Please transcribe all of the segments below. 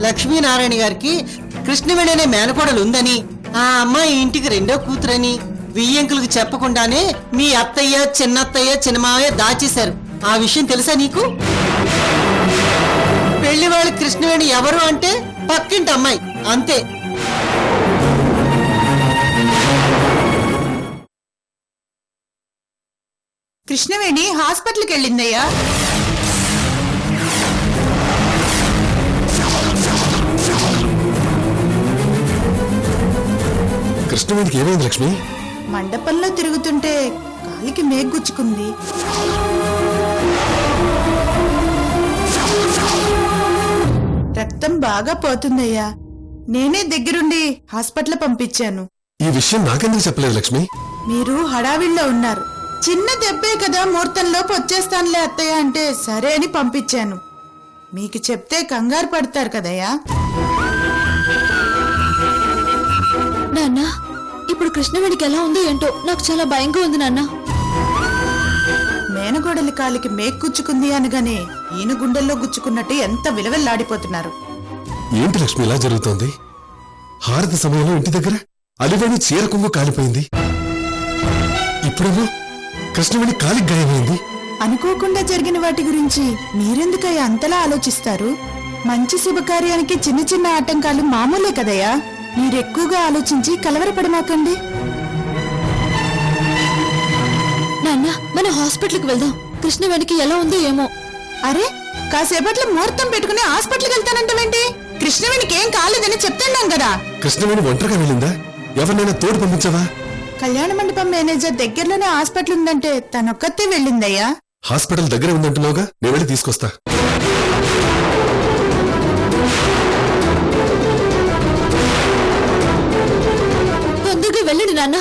లక్ష్మీనారాయణ గారికి కృష్ణవేణి అనే మేనకోడలు ఉందని, ఆ అమ్మాయి ఇంటికి రెండో కూతురని వియ్యంకులకు చెప్పకుండానే మీ అత్తయ్య, చిన్నత్తయ్య, చిన్నమావయ్య దాచేశారు. ఆ విషయం తెలుసా నీకు? పెళ్లి వాళ్ళు కృష్ణవేణి ఎవరు అంటే పక్కింటి అమ్మాయి, అంతే. కృష్ణవేణి హాస్పిటల్కి వెళ్ళిందయ్యా. కృష్ణవేణికి ఏమైంది లక్ష్మి? మండపంలో తిరుగుతుంటే కాలికి మేగ్గుచ్చుకుంది. రక్తం బాగా పోతుందయ్యా. నేనే దగ్గరుండి హాస్పిటల్ పంపించాను. ఈ విషయం నాకెందుకు చెప్పలేదు లక్ష్మి? మీరు హడావిడిలో ఉన్నారు. చిన్న దెబ్బే కదా, ముహూర్తంలోపు వచ్చేస్తానులే అత్తయ్య అంటే సరే అని పంపించాను. మీకు చెప్తే కంగారు పడతారు కదయ్యా. నాన్న, ఇప్పుడు కృష్ణవేణికి ఎలా ఉందో ఏంటో నాకు చాలా భయంగా ఉంది నాన్న. మేనగోడలి కాలికి మేక్కుచ్చుకుంది అనగానే ఈయన గుండెల్లో గుచ్చుకున్నట్టు ఎంత విలవెల్లాడిపోతున్నారు. ఏంటి లక్ష్మి ఇలా జరుగుతోంది? హారతి సమయంలో ఇంటి దగ్గర అలివేణి చీర కొంగు కాలిపోయింది. ఇప్పుడేమో కృష్ణవేణి కాలికి గాయమైంది. అనుకోకుండా జరిగిన వాటి గురించి మీరెందుకయ్యా అంతలా ఆలోచిస్తారు? మంచి శుభకార్యానికి చిన్న చిన్న ఆటంకాలు మామూలే కదయ్యా. మీరెక్కువగా ఆలోచించి కలవరపడమాకండి. నాన్న, మనం హాస్పిటల్కి వెళ్దాం. కృష్ణవేణికి ఎలా ఉందో ఏమో. అరే, కాసేపట్లో ముహూర్తం పెట్టుకుని హాస్పిటల్కి వెళ్తానంటావేంటి? కృష్ణవేణికి ఏం కాలేదని చెప్తున్నాం కదా. కృష్ణవేణి ఒంటరిగా వెళ్ళిందా? ఎవరినైనా తోడు పంపించావా? కళ్యాణ మండపం మేనేజర్ దగ్గరలోనే హాస్పిటల్ ఉందంటే తనొక్కతే వెళ్ళిందయ్యా. హాస్పిటల్ దగ్గరే ఉందంటున్నావుగా, నేను వెళ్ళి తీసుకొస్తా. తొందరగా వెళ్ళండి నాన్న.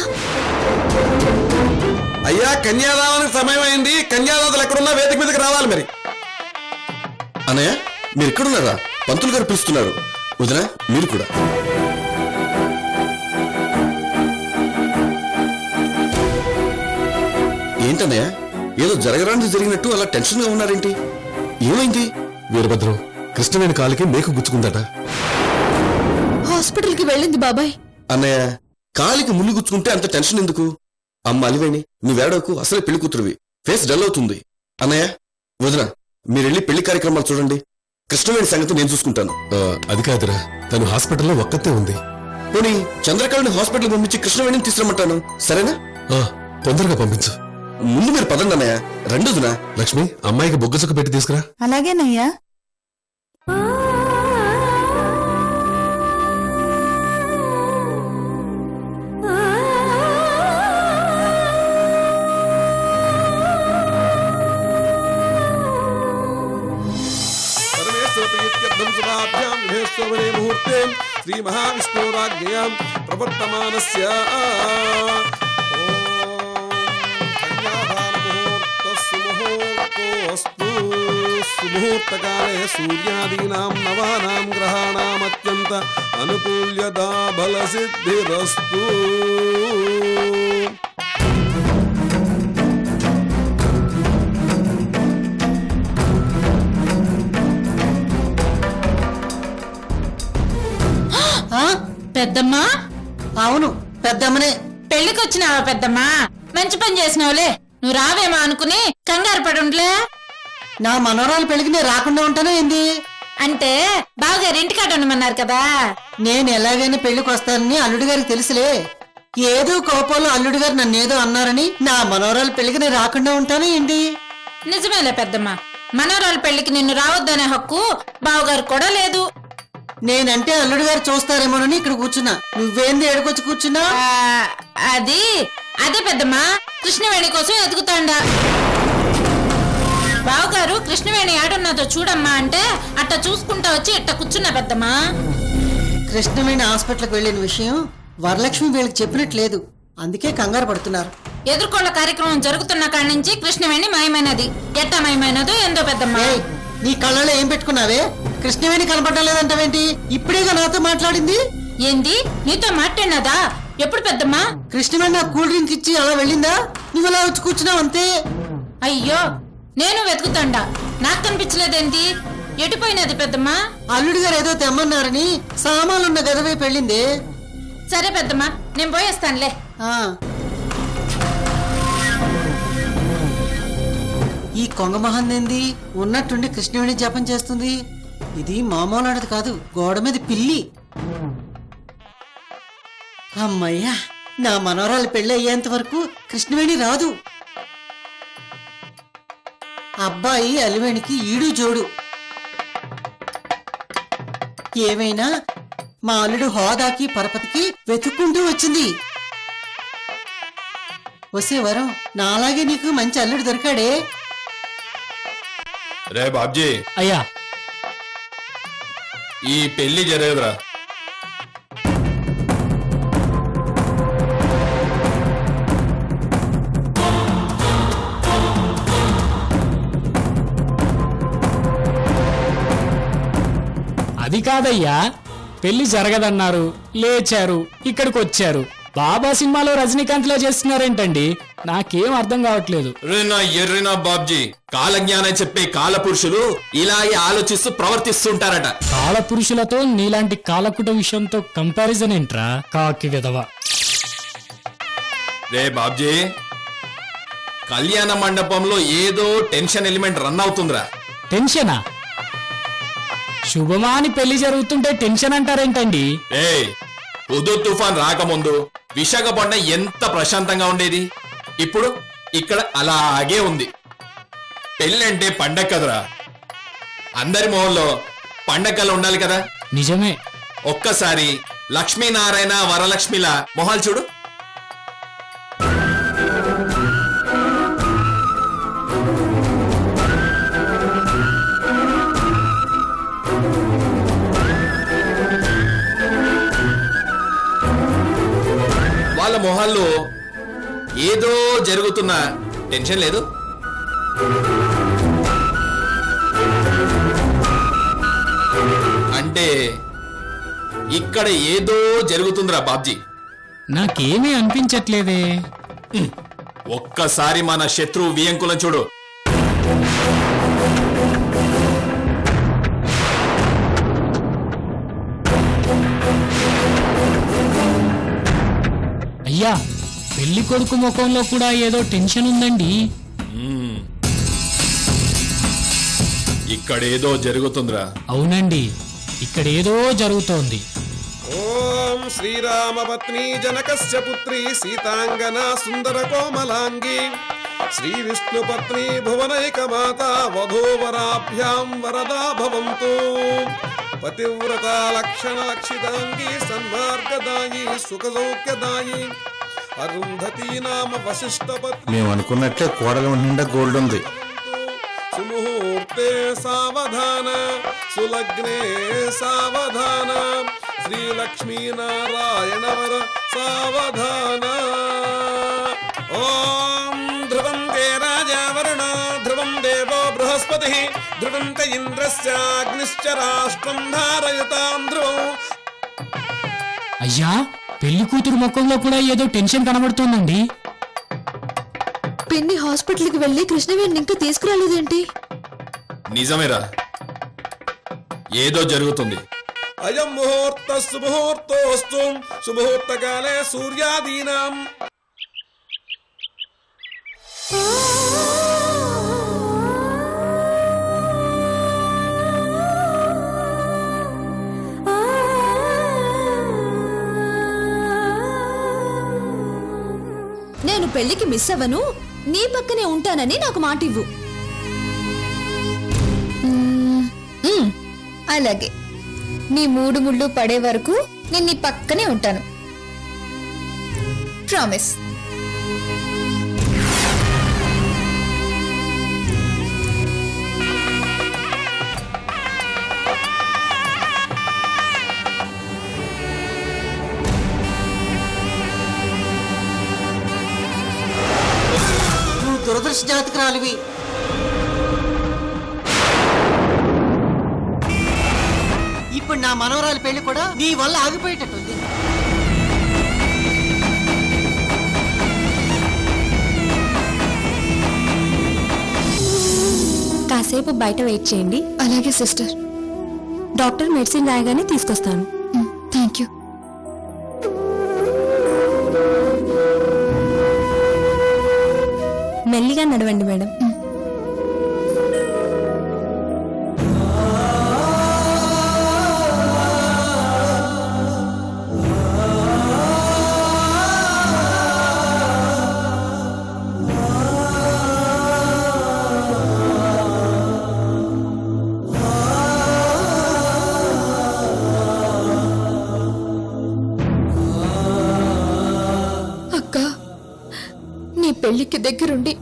అయ్యా, కన్యాదానానికి సమయం అయింది. కన్యాదాతలు ఎక్కడున్నా వేదిక మీదకి రావాలి. మరి అన్నయ్య, మీరు ఎక్కడున్నారా? పంతులు గారు పిలుస్తున్నారు. వదినా, మీరు కూడా. ఏంటన్నయ్య, ఏదో జరగరానిది జరిగినట్టు అలా టెన్షన్ గా ఉన్నారేంటి? ఏమైంది? వీరభద్రం, కృష్ణవేణి కాలికి మేకు గుచ్చుకుందట. హాస్పిటల్కి వెళ్ళింది బాబాయ్. అన్నయ్య, కాలికి ముళ్ళు గుచ్చుకుంటే అంత టెన్షన్ ఎందుకు? అమ్మ అలివేణి, నువ్వేడవకు. అసలే పెళ్లి కూతురువి, ఫేస్ డల్ అవుతుంది. అన్నయ్య, వదిన, మీరెళ్ళి పెళ్లి కార్యక్రమాలు చూడండి. కృష్ణవేణి సంగతి నేను చూసుకుంటాను. అది కాదురా, తను హాస్పిటల్లో ఒక్కతే ఉంది. పోనీ చంద్రకళని హాస్పిటల్ పంపించి కృష్ణవేణిని తీసుకురమ్మంటాను, సరేనా? తొందరగా పంపించు. ముందు మీరు పదండి అన్నయ్య. రెండోదినా? లక్ష్మి, అమ్మాయికి బొగ్గచుక్క పెట్టి తీసుకురా. అలాగేనయ్యా. ముహూర్తే శ్రీ మహావిష్ణురాజ్ఞయాం ప్రవర్తమానస్య సుముహూర్తకాలే సూర్యాదీనాం నవానాం గ్రహాణాం అత్యంత అనుకూల్యతా బలసిద్ధిరస్తు. పెద్దమ్మా? అవును, పెద్దమ్మనే. పెళ్లికొచ్చినావా పెద్దమ్మా? మంచి పని చేసినావులే. నువ్వు రావేమో అనుకుని కంగారు పడుండ్లే. నా మనవరాలు పెళ్లికి నేను రాకుండా ఉంటానే ఏంది? అంటే బావగారు ఇంటికాడ ఉండమన్నారు కదా. నేను ఎలాగైనా పెళ్లికి వస్తానని అల్లుడి గారికి తెలుసులే. ఏదో కోపంలో అల్లుడి గారు నన్నేదో అన్నారని నా మనవరాలు పెళ్లికి నేను రాకుండా ఉంటానే ఏంటి? నిజమేలే పెద్దమ్మా, మనవరాలు పెళ్లికి నిన్ను రావద్దనే హక్కు బావగారు కూడా లేదు. నేనంటే అల్లుడి గారు చూస్తారేమోనని ఇక్కడ కూర్చున్నా. నువ్వేంది ఎడకొచ్చి కూర్చున్నా? అదే పెద్దమ్మా, కృష్ణవేణి కోసం ఎదుగుతాండా. బావగారు కృష్ణవేణి ఆడున్నదో చూడమ్మా అంటే అట్ట చూసుకుంటా వచ్చి ఇట్ట కూర్చున్నా పెద్దమ్మా. కృష్ణవేణి హాస్పిటల్కి వెళ్ళిన విషయం వరలక్ష్మి వీళ్ళకి చెప్పినట్లేదు, అందుకే కంగారు పడుతున్నారు. ఎదుర్కోళ్ల కార్యక్రమం జరుగుతున్న కాడి నుంచి కృష్ణవేణి మాయమైనది. ఎట్టా మాయమైనదో ఏందో పెద్దమ్మా. నీ కళ్ళలో ఏం పెట్టుకున్నావే? కృష్ణవేణి కనపడడం లేదంటావేంటి? ఇప్పుడేగా నాతో మాట్లాడింది. ఏంది, నీతో మాట్లాడినదా? ఎప్పుడు పెద్దమ్మా? కృష్ణవేణి నాకు కూల్ డ్రింక్ ఇచ్చి అలా వెళ్ళిందా? నువ్వు అలా వచ్చి కూర్చున్నావు అంతే. అయ్యో, నేను వెతుకుతాండా, నాకు కనిపించలేదేంటి? ఎటుపోయినది పెద్దమ్మా? అల్లుడు గారు ఏదో తెమ్మన్నారని సామాన్లున్న గదవే పెళ్ళింది. సరే పెద్దమ్మా, నేను పోయేస్తానులే. ఆ ఈ కొంగ మహందేంది ఉన్నట్టుండి కృష్ణవేణి జపం చేస్తుంది. ఇది మామూలు కాదు, గోడ మీద పిల్లి. అమ్మయ్యా, నా మనవరాలు పెళ్లి అయ్యేంత వరకు కృష్ణవేణి రాదు. అబ్బాయి అలివేణికి ఈడు జోడు. ఏమైనా మా అల్లుడు హోదాకి పరపతికి వెతుక్కుంటూ వచ్చింది. వసే వరం, నాలాగే నీకు మంచి అల్లుడు దొరికాడే. రే బాబ్జీ, అయ్యా ఈ పెళ్లి జరగదురా. అది కాదయ్యా, పెళ్లి జరగదన్నారు, లేచారు, ఇక్కడికి వచ్చారు. బాబా సినిమాలో రజనీకాంత్ లా చేస్తున్నారేంటండి? నాకేం అర్థం కావట్లేదు. రేనా ఎర్రినా బాబ్జీ, కాలజ్ఞానం చెప్పే కాల పురుషులు ఇలాగే ఆలోచిస్తూ ప్రవర్తిస్తుంటారట. కాల పురుషులతో నీలాంటి కాలకుట విషయంతో కంపారిజన్ ఏంట్రా కాకి విధవ? రే బాబ్జీ, కళ్యాణ మండపంలో ఏదో టెన్షన్ ఎలిమెంట్ రన్ అవుతుందిరా. టెన్షనా? శుభమాని పెళ్లి జరుగుతుంటే టెన్షన్ అంటారేంటండి? ఏ ఉదు తుఫాన్ రాకముందు విశాఖపట్నం ఎంత ప్రశాంతంగా ఉండేది, ఇప్పుడు ఇక్కడ అలాగే ఉంది. పెళ్ళంటే పండగ కదరా, అందరి మొహంలో పండగలు ఉండాలి కదా. నిజమే. ఒక్కసారి లక్ష్మీనారాయణ వరలక్ష్మిల మొహాలు చూడు. వాళ్ళ మొహాల్లో ఏదో జరుగుతున్న టెన్షన్ లేదు. అంటే ఇక్కడ ఏదో జరుగుతుందిరా బాబ్జీ. నాకేమీ అనిపించట్లేదే. ఒక్కసారి మన శత్రువు వియంకులం చూడు. అయ్యా, పెళ్లి కొడుకు ముఖంలో కూడా ఏదో టెన్షన్ ఉందండి. ఇక్కడేదో జరుగుతుందిరా. అవునండి, ఇక్కడ ఏదో జరుగుతోంది. ఓం శ్రీరామపత్ని జనకస్య పుత్రి సీతాంగనా సుందర కోమలాంగి శ్రీ విష్ణుపత్ని భువనైకమాత వధూవరాభ్యాం వరదా భవంతు. పతివ్రత లక్షణ లక్షితాంగి సన్మార్గదాయి సుఖసౌఖ్యదాయి అరుంధతి నామ వశిష్ఠ పత్ని. మేము అనుకున్నట్లే కోడల నిండా గోల్డ్ ఉంది. సుముహూర్తే సావధాన సులగ్నే సావధాన శ్రీలక్ష్మీనారాయణ వర సావధాన. ఓం ధ్రువం తే రాజా వరుణ ధ్రువం దేవో బృహస్పతి ధ్రువం తే ఇంద్రస్యాగ్నిశ్చ రాష్ట్రం ధారయతాం ధ్రువం. అయ్యా, పెళ్లి కూతురు ముఖంలో కూడా ఏదో టెన్షన్ కనబడుతోందండి. పిన్ని హాస్పిటల్కి వెళ్ళి కృష్ణవేణిని ఇంకా తీసుకురాలేదేంటి? నిజమేరా, ఏదో జరుగుతుంది. అయం ముహూర్త సుముహూర్తోస్తు సుముహూర్తకాలే సూర్యాదీనాం. నేను పెళ్లికి మిస్ అవ్వను, నీ పక్కనే ఉంటానని నాకు మాట ఇవ్వు. అలాగే, నీ మూడు ముళ్ళు పడే వరకు నేను నీ పక్కనే ఉంటాను. ప్రామిస్. దురదృష్ట జాతకురాలివి. ఇప్పుడు నా మనవరాలి పెళ్లి కూడా నీ వల్ల ఆగిపోయేటట్టుంది. కాసేపు బయట వెయిట్ చేయండి. అలాగే సిస్టర్. డాక్టర్ మెడిసిన్ రాయగానే తీసుకొస్తాను. Thank you. మెల్లిగా నడవండి మేడం. పెళ్లికి దగ్గరుండి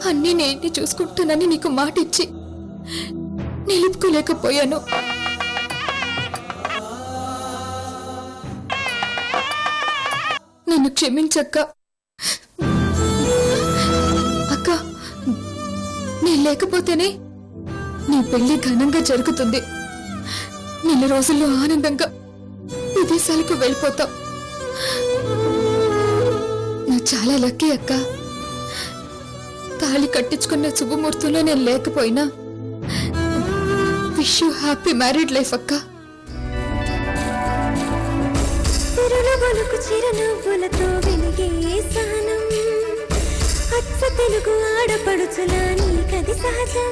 అన్నీ నేను చూసుకుంటానని నీకు మాట ఇచ్చి నిలుపుకోలేకపోయాను. నన్ను క్షమించక్క. అక్క, నేను లేకపోతేనే నీ పెళ్లి ఘనంగా జరుగుతుంది. నెల రోజుల్లో ఆనందంగా విదేశాలకు వెళ్ళిపోతాం. చాలా లక్కీ అక్క. తాళి కట్టించుకున్న శుభముహూర్తంలో నేను లేకపోయినా wish you happy married life అక్క. చిరునవ్వులతో వెలిగే సహనం అచ్చ తెలుగు ఆడపడుచులాని కది సహజం.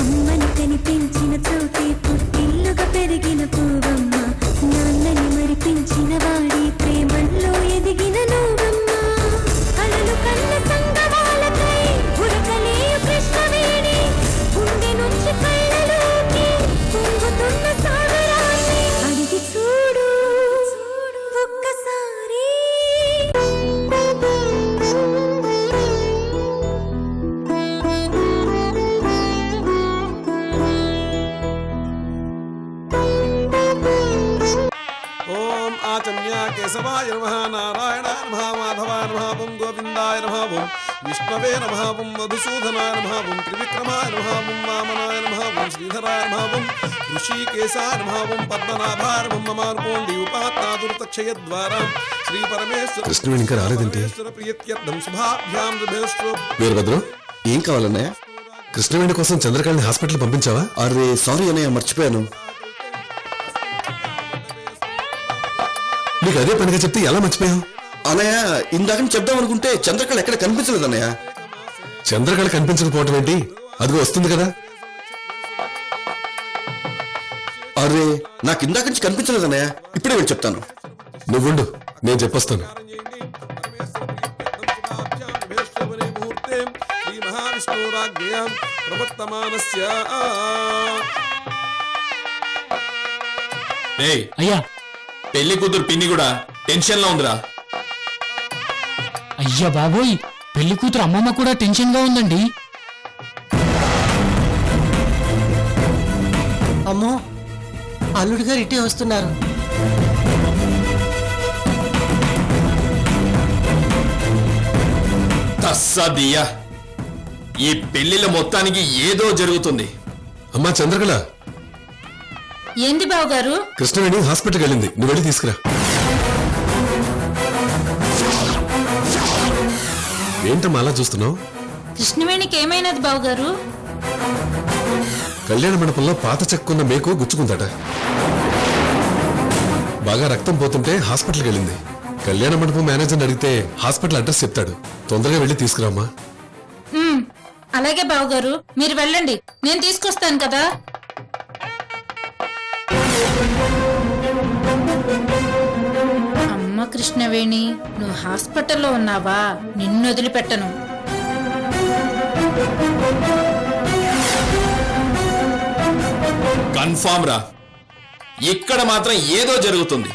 అమ్మని కనిపించిన చోటే పుట్టిల్లుగా పెరిగిన పూవమ్మ, నాన్నని మరిపించిన వాడి ప్రేమల్లో ఎదిగిన నువ్వమ్మ. అలలు కన్న సంగమాలకై ఉరకలేయు కృష్ణవేణి, గుండె నుంచి కళ్ళలోకి పొంగుతున్న సాగరాన్ని అడిగి చూడు ఒక్కసారి. ఓం ఆచమ్య కేశవాయ నమః, నారాయణాయ నమః, మాధవాయ నమః, ఓం గోవిందాయ నమః, ఓం విష్ణవే నమః, ఓం మధుసూదనాయ నమః, ఓం త్రివిక్రమాయ నమః, ఓం వామనాయ నమః, ఓం శ్రీధరాయ నమః, ఓం ఋషికేశాయ నమః, ఓం పద్మనాభాయ నమః, మమార్కోండి ఉపాత్తాదుర్తక్షయద్వారా శ్రీ పరమేశ్వర కృష్ణవేణి ఇంకా రాలేదంటే? ప్రియత్యర్థం శుభాభ్యాం రుభేశ్వ. వీరభద్రం, ఏం కావాలన్నయ్య? కృష్ణవేణి కోసం చంద్రకాళని హాస్పిటల్ పంపించావా? అరే సారీ అన్నయ్య, మర్చిపోయాను. నీకు అదే పనిగా చెప్తే ఎలా మర్చిపోయావు? అన్నయ్య, ఇందాక చెప్దాం అనుకుంటే చంద్రకళ ఎక్కడ కనిపించలేదు అన్నయ్య. చంద్రకళ కనిపించకపోవటం ఏంటి? అదిగో వస్తుంది కదా. అరే, నాకు ఇందాక నుంచి కనిపించలేదు అన్నయ్య, ఇప్పుడే వెళ్ళి చెప్తాను. నువ్వుండు, నేను చెప్పొస్తాను. శ్రీ మహావిష్ణురాజ్ఞయాం ప్రవర్తమానస్య. రేయ్, అయ్యా, పెళ్లి కూతురు పిన్ని కూడా టెన్షన్ లో ఉందిరా. అయ్యా బాబోయ్, పెళ్లి కూతురు అమ్మమ్మ కూడా టెన్షన్ గా ఉందండి. అమ్మో, అల్లుడు గారు ఇటే వస్తున్నారు. తస్సదియ్యా, ఈ పెళ్లిల మొత్తానికి ఏదో జరుగుతుంది. అమ్మా చంద్రకళ, ఏంది బావగారు? కృష్ణవేణి హాస్పిటల్కి వెళ్ళింది, నువ్వు వెళ్ళి తీసుకురా. ఏంటమ్మా అలా చూస్తున్నావు? కృష్ణవేణికి ఏమైనది బావగారు? కళ్యాణ మండపంలో పాత చెక్కున్న మేకు గుచ్చుకుందట. బాగా రక్తం పోతుంటే హాస్పిటల్కి వెళ్ళింది. కళ్యాణ మండపం మేనేజర్ని అడిగితే హాస్పిటల్ అడ్రస్ చెప్తాడు. తొందరగా వెళ్ళి తీసుకురామ్మా. అలాగే బావగారు, మీరు వెళ్ళండి, నేను తీసుకొస్తాను కదా. అమ్మ కృష్ణవేణి, నువ్వు హాస్పిటల్లో ఉన్నావా? నిన్ను వదిలిపెట్టను. కన్ఫామ్ రా, ఇక్కడ మాత్రం ఏదో జరుగుతుంది.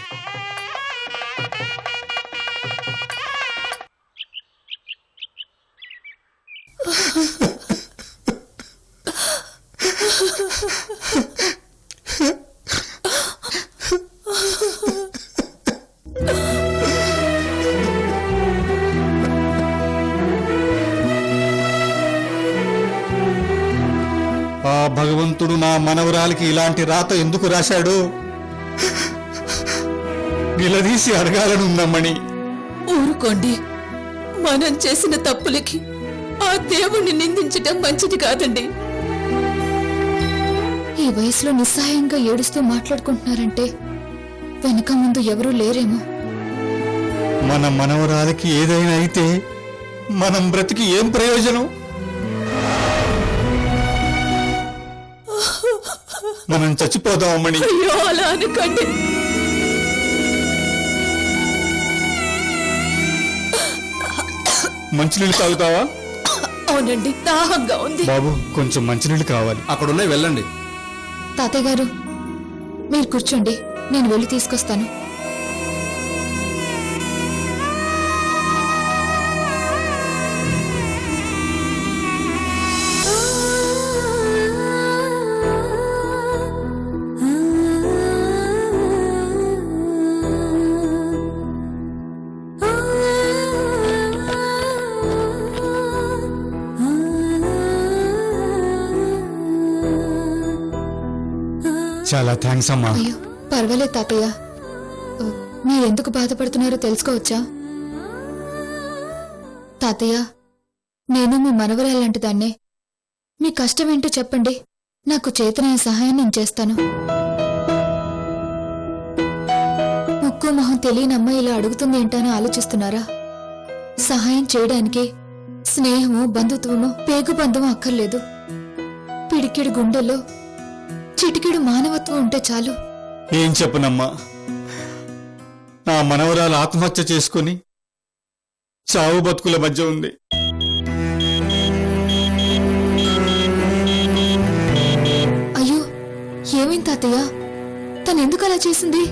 ఆ భగవంతుడు నా మనవరాలికి ఇలాంటి రాత ఎందుకు రాశాడు? నిలదీసి అడగాలనుందమ్మని. ఊరుకోండి, మనం చేసిన తప్పులకి ఆ దేవుణ్ణి నిందించటం మంచిది కాదండి. ఈ వయసులో నిస్సహాయంగా ఏడుస్తూ మాట్లాడుకుంటున్నారంటే వెనక ముందు ఎవరూ లేరేమో. మన మనవరాలకి ఏదైనా అయితే మనం బ్రతికి ఏం ప్రయోజనం? మనం చచ్చిపోదామని. అయ్యో అలా అనకండి. మంచినీళ్ళు తాగుతావా? అవునండి, దాహంగా ఉంది. బాబు కొంచెం మంచినీళ్ళు కావాలి. అక్కడున్నాయి వెళ్ళండి. తాతయ్య గారు మీరు కూర్చోండి, నేను వెళ్ళి తీసుకొస్తాను. చాలా థ్యాంక్స్ అమ్మా. అయ్యో పర్వాలేదు తాతయ్య. మీరెందుకు బాధపడుతున్నారో తెలుసుకోవచ్చా? తాతయ్య, నేను మీ మనవరాలంటి దాన్నే. మీ కష్టమేంటో చెప్పండి, నాకు చేతనైన సహాయం నేను చేస్తాను. ముక్కు మొహం తెలియని అమ్మాయి ఇలా అడుగుతుంది ఏంటని ఆలోచిస్తున్నారా? సహాయం చేయడానికి స్నేహమో బంధుత్వమో పేగుబంధమో అక్కర్లేదు. పిడికిడి గుండెల్లో చిటికెడు మానవత్వం ఉంటే చాలు. ఏం చెప్పనమ్మా, నా మనవరాలు ఆత్మహత్య చేసుకుని చావు బతుకుల మధ్య ఉంది. అయ్యో ఏమైంది తాతయ్య? తనెందుకు అలా చేసింది?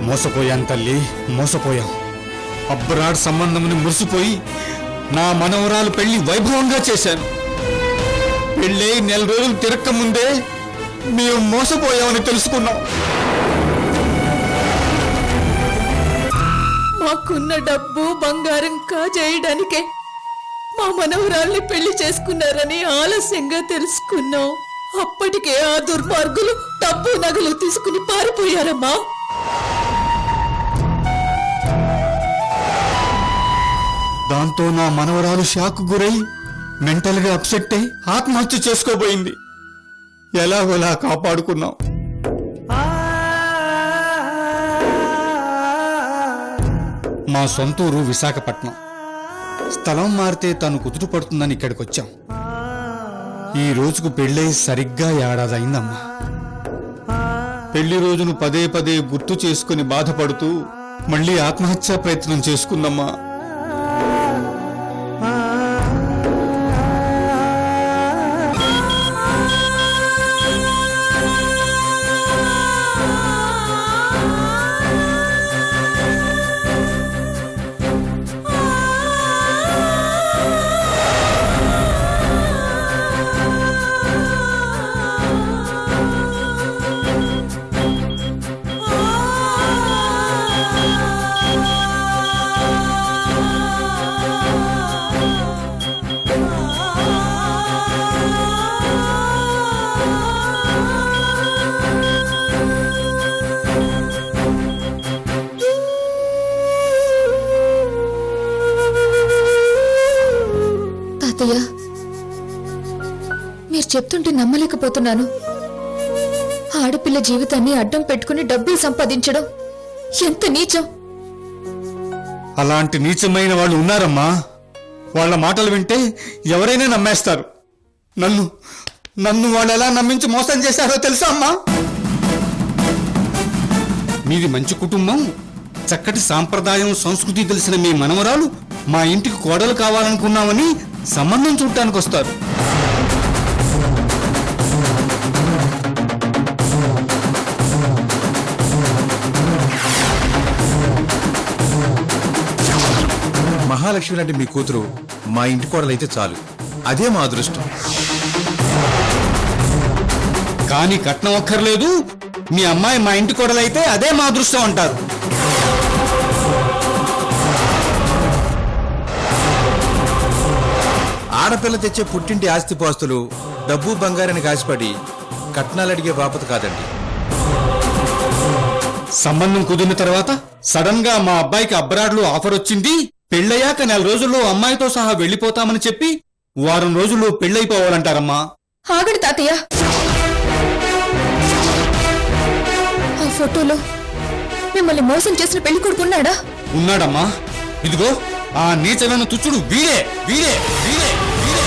మోసపోయాం తల్లి, మోసపోయాం. అబ్రాడ్ సంబంధముని మురిసిపోయి నా మనవరాలు పెళ్లి వైభవంగా చేశాను. పెళ్ళై 4 రోజులు తిరక్క ముందే మేము మోసపోయామని తెలుసుకున్నాం. మాకున్న డబ్బు బంగారం కాజేయడానికే మా మనవరాల్ని పెళ్లి చేసుకున్నారని ఆలస్యంగా తెలుసుకున్నాం. అప్పటికే ఆ దుర్మార్గులు డబ్బు నగలు తీసుకుని పారిపోయారమ్మా. దాంతో నా మనవరాలు షాక్ గురై మెంటల్ గా అప్సెట్ అయి ఆత్మహత్య చేసుకోబోయింది. ఎలాగోలా కాపాడుకున్నాం. మా సొంతూరు విశాఖపట్నం. స్థలం మారితే తను కుదుట పడుతుందని ఇక్కడికొచ్చాం. ఈ రోజుకు పెళ్ళై సరిగ్గా ఏడాది అయిందమ్మా. పెళ్లి రోజును పదే పదే గుర్తు చేసుకుని బాధపడుతూ మళ్ళీ ఆత్మహత్యా ప్రయత్నం చేసుకుందమ్మా. తాతయ్య, మీరు చెప్తుంటే నమ్మలేకపోతున్నాను. ఆడపిల్ల జీవితాన్ని అడ్డం పెట్టుకుని డబ్బులు సంపాదించడం ఎంత నీచం. అలాంటి నీచమైన వాళ్ళు ఉన్నారమ్మా. వాళ్ళ మాటలు వింటే ఎవరైనా నమ్మేస్తారు. నన్ను వాళ్ళు ఎలా నమ్మించి మోసం చేశారో తెలుసా అమ్మా? మీది మంచి కుటుంబం, చక్కటి సాంప్రదాయం సంస్కృతి తెలిసిన మీ మనవరాలు మా ఇంటికి కోడలు కావాలనుకున్నామని సంబంధం చూడటానికి వస్తారు. మహాలక్ష్మి లాంటి మీ కూతురు మా ఇంటి కోడలైతే చాలు, అదే మా అదృష్టం. కానీ కట్నం అక్కర్లేదు, మీ అమ్మాయి మా ఇంటి కోడలైతే అదే మా అదృష్టం అంటారు. ఆడపిల్ల తెచ్చే పుట్టింటి ఆస్తిపాస్తులు డబ్బు బంగారానికి ఆశపడి కట్నాలు అడిగే బాపత కాదండి. సంబంధం కుదిరిన తర్వాత సడన్ గా మా అబ్బాయికి అబ్రాడ్లో ఆఫర్ వచ్చింది, పెళ్ళయ్యాక 4 రోజుల్లో అమ్మాయితో సహా వెళ్లిపోతామని చెప్పి వారం రోజుల్లో పెళ్ళైపోవాలంటారమ్మా. ఆగండి తాతయ్య. ఆ ఫోటోలో మిమ్మల్ని మోసం చేసిన పెళ్లి కొడుకున్నాడా? ఉన్నాడమ్మా. ఇదిగో ఆ నీచమైన తుచ్చుడు వీడే వీడే వీడే వీడే.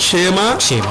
క్షేమ క్షేమ